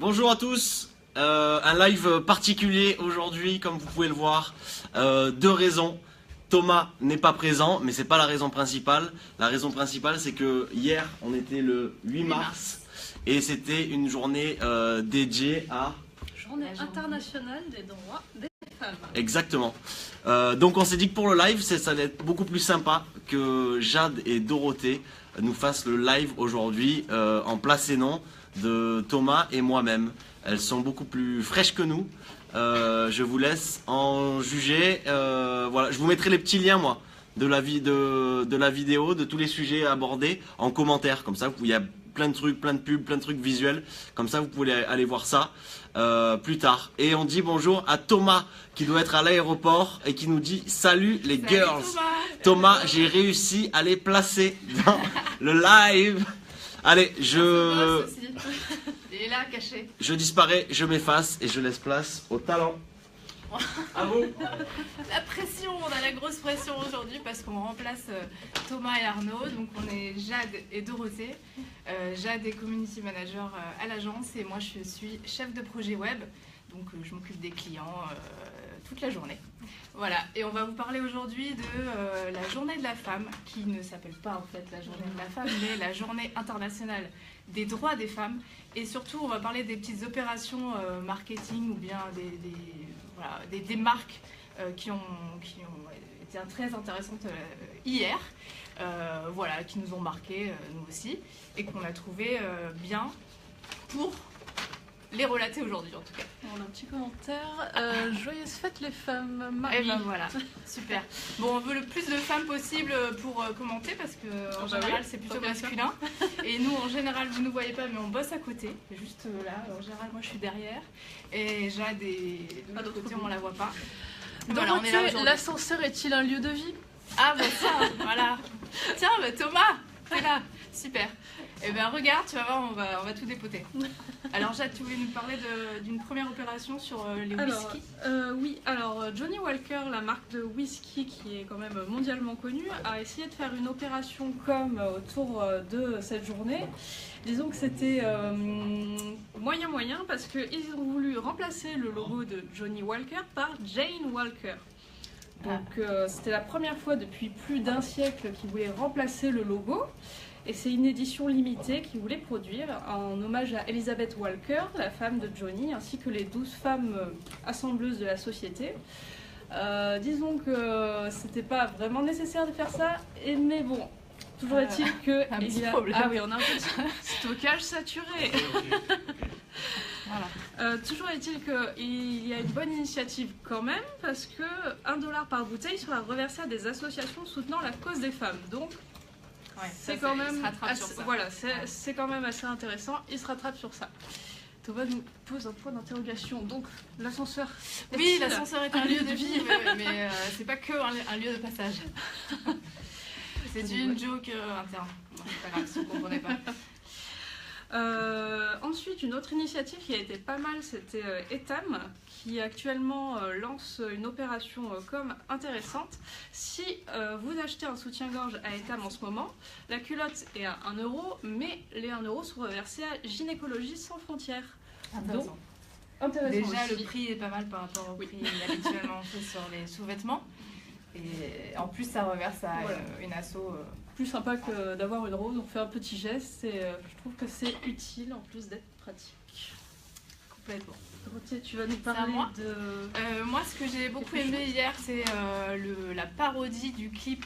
Bonjour à tous, un live particulier aujourd'hui comme vous pouvez le voir, deux raisons. Thomas n'est pas présent, mais c'est pas la raison principale. La raison principale c'est que hier on était le 8 mars et c'était une journée dédiée à... Journée internationale des droits des femmes. Exactement. Donc on s'est dit que pour le live, ça allait être beaucoup plus sympa que Jade et Dorothée nous fassent le live aujourd'hui en place et nom de Thomas et moi-même. Elles sont beaucoup plus fraîches que nous. Je vous laisse en juger. Voilà, je vous mettrai les petits liens moi de la vidéo, de tous les sujets abordés en commentaire. Comme ça, il y a plein de trucs, plein de pubs, plein de trucs visuels. Comme ça, vous pouvez aller voir ça plus tard. Et on dit bonjour à Thomas qui doit être à l'aéroport et qui nous dit salut les girls. Thomas, j'ai réussi à les placer dans le live. Allez, Il est là, caché. je disparais, je m'efface et je laisse place au talent. À vous. La pression, on a la grosse pression aujourd'hui parce qu'on remplace Thomas et Arnaud. Donc on est Jade et Dorothée. Jade est community manager à l'agence et moi je suis chef de projet web. Donc je m'occupe des clients toute la journée. Voilà, et on va vous parler aujourd'hui de la journée de la femme, qui ne s'appelle pas en fait la journée de la femme, mais la journée internationale des droits des femmes. Et surtout, on va parler des petites opérations marketing ou bien des marques qui ont été très intéressantes hier, voilà, qui nous ont marqué, nous aussi, et qu'on a trouvé bien pour les relater aujourd'hui en tout cas. On a un petit commentaire. Joyeuses fêtes les femmes, Marie. Et ben voilà, super. Bon, on veut le plus de femmes possible pour commenter parce que en général c'est plutôt masculin. Et nous en général vous ne nous voyez pas mais on bosse à côté, juste là. En général moi je suis derrière et Jade de l'autre côté on la voit pas. Voilà, on est là aujourd'hui. L'ascenseur est-il un lieu de vie? Ah bah ça, voilà. Tiens, bah Thomas, t'es là, super. Eh ben regarde, tu vas voir, on va tout dépoter. Alors Jade, tu voulais nous parler d'une première opération sur les whisky? Oui, alors Johnnie Walker, la marque de whisky qui est quand même mondialement connue, a essayé de faire une opération comme autour de cette journée. Disons que c'était moyen parce qu'ils ont voulu remplacer le logo de Johnnie Walker par Jane Walker. Donc c'était la première fois depuis plus d'un siècle qu'ils voulaient remplacer le logo. Et c'est une édition limitée qu'ils voulaient produire en hommage à Elizabeth Walker, la femme de Johnny, ainsi que les 12 femmes assembleuses de la société. Disons que c'était pas vraiment nécessaire de faire ça, mais bon, toujours est-il que... Ah oui, on a un petit stockage saturé. Voilà. Toujours est-il qu'il y a une bonne initiative quand même, parce que $1 par bouteille sera reversé à des associations soutenant la cause des femmes. Donc, ouais, c'est quand même assez intéressant. Il se rattrape sur ça. Thomas nous pose un point d'interrogation. Donc l'ascenseur. Oui, l'ascenseur est un lieu de vie, mais c'est pas que un lieu de passage. C'est une joke interne. Non, c'est pas grave si vous ne comprenez pas. Ensuite, une autre initiative qui a été pas mal, c'était Etam, qui actuellement lance une opération comme intéressante. Si vous achetez un soutien-gorge à Etam en ce moment, la culotte est à 1 €, mais les 1 € seront reversés à Gynécologie sans frontières. Intéressant. Donc, intéressant déjà, aussi. le prix est pas mal par rapport au prix habituellement fait sur les sous-vêtements. Et en plus, ça reverse à une asso. Plus sympa que d'avoir une rose, on fait un petit geste et je trouve que c'est utile en plus d'être pratique. Complètement. Dorothée, tu vas nous parler de... moi, ce que j'ai beaucoup aimé hier, c'est la parodie du clip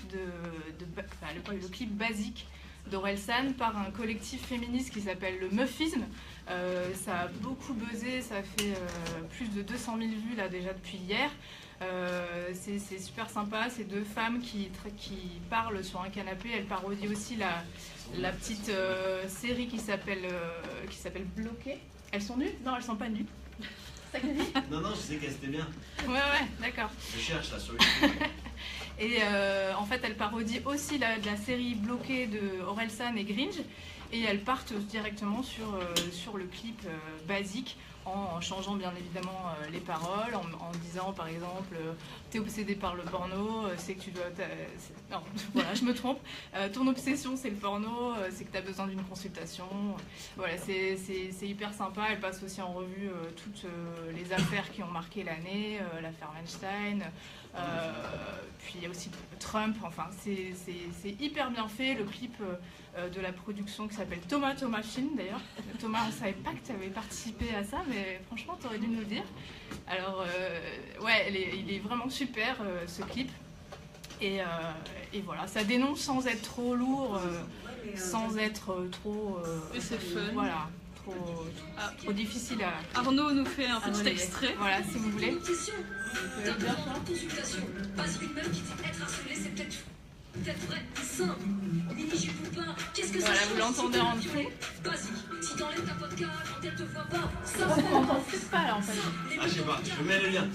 le clip basique d'Orelsan par un collectif féministe qui s'appelle le Meufisme. Ça a beaucoup buzzé, ça a fait plus de 200 000 vues là déjà depuis hier. C'est super sympa, c'est deux femmes qui parlent sur un canapé. Elles parodient aussi la petite série qui s'appelle Bloqué. Elles sont nues? Non, elles sont pas nues. C'est ça qu'elle dit? Non, je sais qu'elle était bien. Ouais, d'accord. Je cherche là sur YouTube. Et en fait, elle parodie aussi de la série Bloqué de Orelsan et Gringe. et elles partent directement sur le clip basique, en changeant bien évidemment les paroles, en disant par exemple t'es obsédé par le porno, c'est que tu dois... Non, voilà, je me trompe. Ton obsession c'est le porno, c'est que tu as besoin d'une consultation. Voilà, c'est hyper sympa. Elle passe aussi en revue toutes les affaires qui ont marqué l'année, l'affaire Weinstein, puis il y a aussi Trump. Enfin, c'est hyper bien fait. Le clip de la production qui s'appelle Thomas Film d'ailleurs. Thomas, on ne savait pas que tu avais participé à ça, mais franchement, tu aurais dû nous le dire. Alors, ouais, il est vraiment super ce clip. Et voilà, ça dénonce sans être trop lourd, sans être trop. Et c'est fun. Voilà, trop difficile à. Arnaud nous fait un petit extrait. Voilà, si vous voulez. Consultation. Pas une meuf qui dit être harcelée, c'est peut-être vrai, simple. Mini-jupe ou pas, qu'est-ce que ça Voilà, change? vous l'entendez en dessous. Basique. Si t'enlèves ta vodka quand elle te voit pas, ça On n'entend plus pas là en fait. Ah, je sais pas, je mets le lien.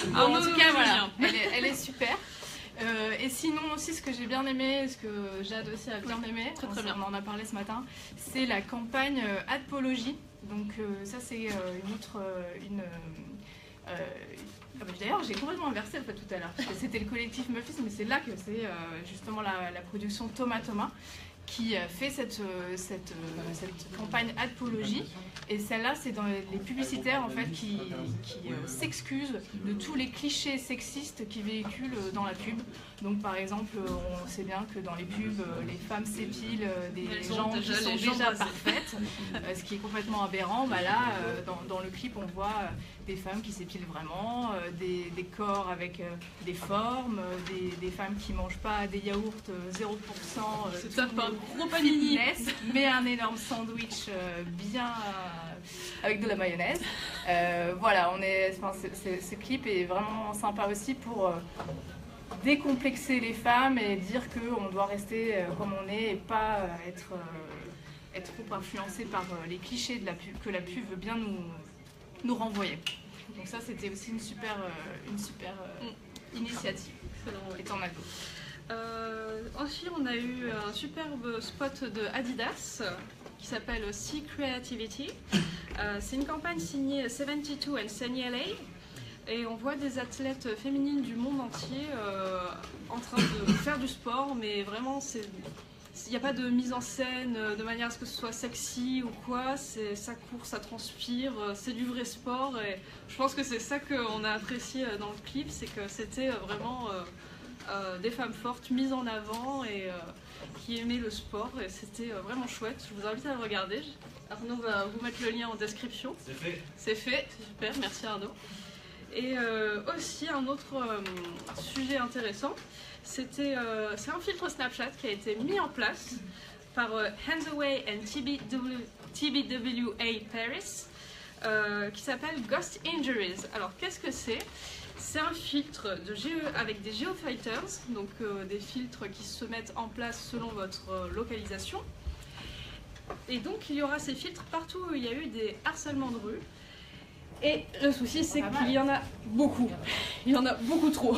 Bon, en tout cas, voilà, elle est super. Et sinon aussi, ce que j'ai bien aimé, ce que Jade aussi a bien aimé, très bien. on en a parlé ce matin, c'est la campagne Adpologie. Donc ça c'est une autre... D'ailleurs, j'ai complètement inversé en fait, tout à l'heure, parce que c'était le collectif Muffis, mais c'est là que c'est justement la production Thomas qui fait cette campagne Adpologie. Et celle-là, c'est dans les publicitaires en fait, qui s'excusent de tous les clichés sexistes qui véhiculent dans la pub. Donc par exemple, on sait bien que dans les pubs, les femmes s'épilent des gens qui sont déjà parfaites, ce qui est complètement aberrant. Bah là, dans le clip, on voit des femmes qui s'épilent vraiment, des corps avec des formes, des femmes qui mangent pas des yaourts 0%. C'est ça, pas un gros panini, mais un énorme sandwich bien avec de la mayonnaise. Voilà, ce clip est vraiment sympa aussi pour décomplexer les femmes et dire qu'on doit rester comme on est et pas être trop influencé par les clichés de la pub, que la pub veut bien nous renvoyer. Donc ça, c'était aussi une super initiative, étant ado. Ensuite, on a eu un superbe spot de Adidas qui s'appelle Sea Creativity. C'est une campagne signée 72 and Sunny LA. Et on voit des athlètes féminines du monde entier en train de faire du sport, mais vraiment, il n'y a pas de mise en scène de manière à ce que ce soit sexy ou quoi. Ça court, ça transpire, c'est du vrai sport. Et je pense que c'est ça qu'on a apprécié dans le clip, c'est que c'était vraiment des femmes fortes mises en avant et qui aimaient le sport. Et c'était vraiment chouette. Je vous invite à le regarder. Arnaud va vous mettre le lien en description. C'est fait. C'est fait, c'est super, merci Arnaud. Et aussi un autre sujet intéressant, c'est un filtre Snapchat qui a été mis en place par Handsaway and TBWA Paris qui s'appelle Ghost Injuries. Alors qu'est-ce que c'est? C'est un filtre avec des geofighters, donc des filtres qui se mettent en place selon votre localisation. Et donc il y aura ces filtres partout où il y a eu des harcèlements de rue. Et le souci, c'est qu'il y en a beaucoup. Il y en a beaucoup trop.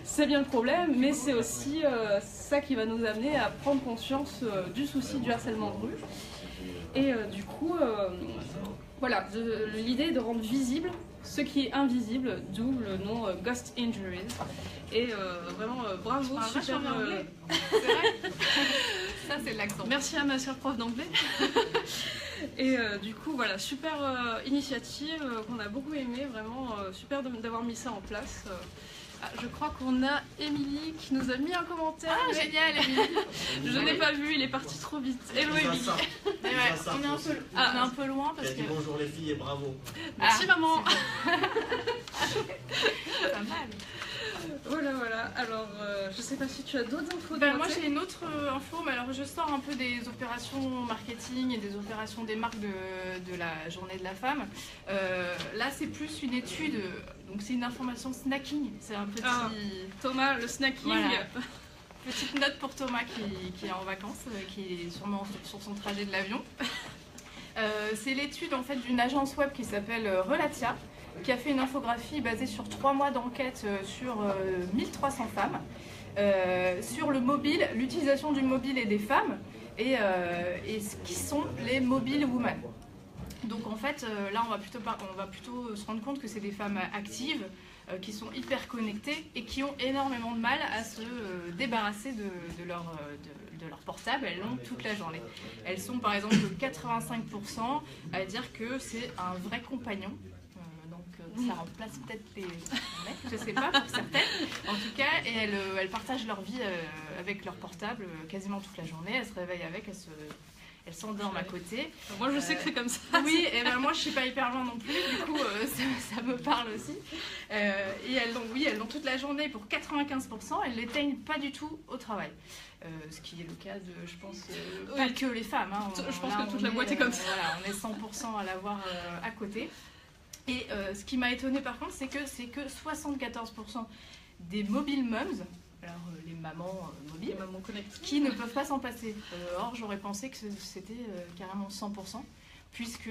C'est bien le problème, mais c'est aussi ça qui va nous amener à prendre conscience du souci du harcèlement de rue. Et du coup, voilà, l'idée est de rendre visible ce qui est invisible, d'où le nom Ghost Injuries. Et vraiment, bravo, super. C'est vrai. Ça, c'est l'accent. Merci à ma sœur prof d'anglais. Et du coup, voilà, super initiative qu'on a beaucoup aimé, vraiment super d'avoir mis ça en place. Je crois qu'on a Émilie qui nous a mis un commentaire. Ah, génial, Émilie. Je n'ai pas vu, il est parti trop vite. Hello Émilie. On est un peu loin parce que... Bonjour les filles et bravo. Merci maman. Pas mal. Voilà. Alors, je sais pas si tu as d'autres infos. Moi j'ai une autre info, mais alors je sors un peu des opérations marketing et des opérations des marques de la journée de la femme. Là c'est plus une étude, donc c'est une information snacking. C'est un petit... Thomas, le snacking. Voilà. Petite note pour Thomas qui est en vacances, qui est sûrement sur son trajet de l'avion. C'est l'étude en fait d'une agence web qui s'appelle Relatia, qui a fait une infographie basée sur 3 mois d'enquête sur 1300 femmes, sur le mobile, l'utilisation du mobile et des femmes. et qui sont les mobile women. Donc en fait, là on va plutôt se rendre compte que c'est des femmes actives, qui sont hyper connectées et qui ont énormément de mal à se débarrasser de leur portable. Elles l'ont toute la journée. Elles sont par exemple 85% à dire que c'est un vrai compagnon. Ça remplace peut-être les mecs, je sais pas, pour certaines. En tout cas, et elles partagent leur vie avec leur portable quasiment toute la journée. Elles se réveillent avec, elles s'endorment à côté. Moi, je sais que c'est comme ça. Oui, et ben moi, je suis pas hyper loin non plus. Du coup, ça me parle aussi. Et elles l'ont toute la journée pour 95%. Elles l'éteignent pas du tout au travail. Ce qui est le cas de, je pense, pas que les femmes. Hein. Je pense que toute la boîte est comme ça. Voilà, on est 100% à l'avoir à côté. Et ce qui m'a étonnée par contre, c'est que 74% des mobile moms, alors les mamans mobiles, Les mamans connectées, qui ne peuvent pas s'en passer. Or, j'aurais pensé que c'était carrément 100%, puisque,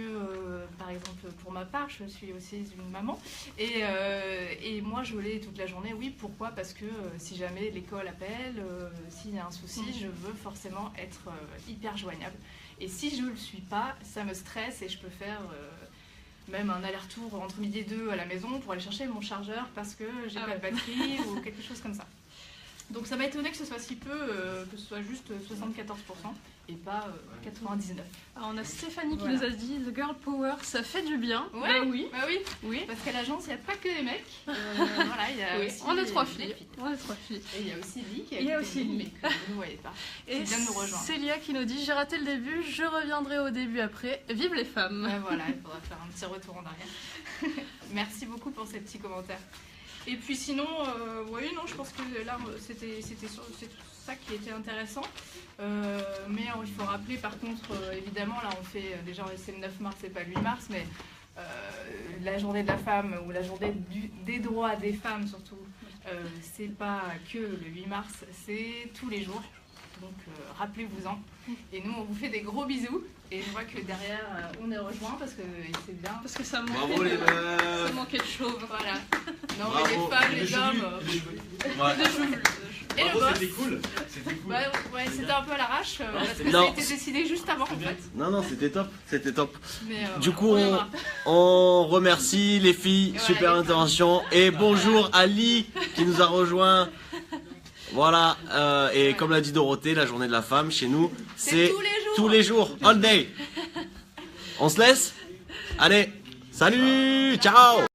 par exemple, pour ma part, je suis aussi une maman, et moi, je l'ai toute la journée. Oui, pourquoi? Parce que si jamais l'école appelle, s'il y a un souci, je veux forcément être hyper joignable. Et si je ne le suis pas, ça me stresse et je peux faire... même un aller-retour entre midi et 2 à la maison pour aller chercher mon chargeur parce que j'ai pas de batterie ou quelque chose comme ça. Donc ça m'a étonné que ce soit si peu, que ce soit juste 74% et pas 99%. Alors on a Stéphanie qui nous a dit The Girl Power, ça fait du bien. Ouais, oui. Bah oui. Oui. Parce qu'à l'agence, il n'y a pas que des mecs. Voilà, il y a aussi On est trois des filles. On est trois filles. Et il y a aussi Lee qui Il y a a aussi Lee. mais que vous ne voyez pas. Et vient de nous rejoindre. Célia qui nous dit j'ai raté le début, je reviendrai au début après. Vive les femmes. Voilà, il faudra faire un petit retour en arrière. Merci beaucoup pour ces petits commentaires. Et puis sinon, oui, non, je pense que là, c'était ça qui était intéressant. Mais il faut rappeler, par contre, évidemment, là, on fait, déjà, c'est le 9 mars et pas le 8 mars, mais la journée de la femme, ou la journée des droits des femmes, surtout, c'est pas que le 8 mars, c'est tous les jours. Donc, rappelez-vous-en. Et nous, on vous fait des gros bisous. Et je vois que derrière, on est rejoint parce que c'est bien. Parce que ça Bravo les meufs. ça manquait de chauve. Voilà. Non, Bravo. mais les femmes, les hommes. Et le Bravo, boss. c'était cool. C'était cool. Ouais, c'était un peu à l'arrache parce que Non. ça a été décidé juste avant en fait. Non, c'était top, c'était top. Mais, Du voilà, coup, verra. on remercie les filles, Et voilà, super les intervention. Et bonjour Ali qui nous a rejoint. Voilà, et comme l'a dit Dorothée, la journée de la femme chez nous, c'est tous les jours, all day. On se laisse? Allez, salut, ciao.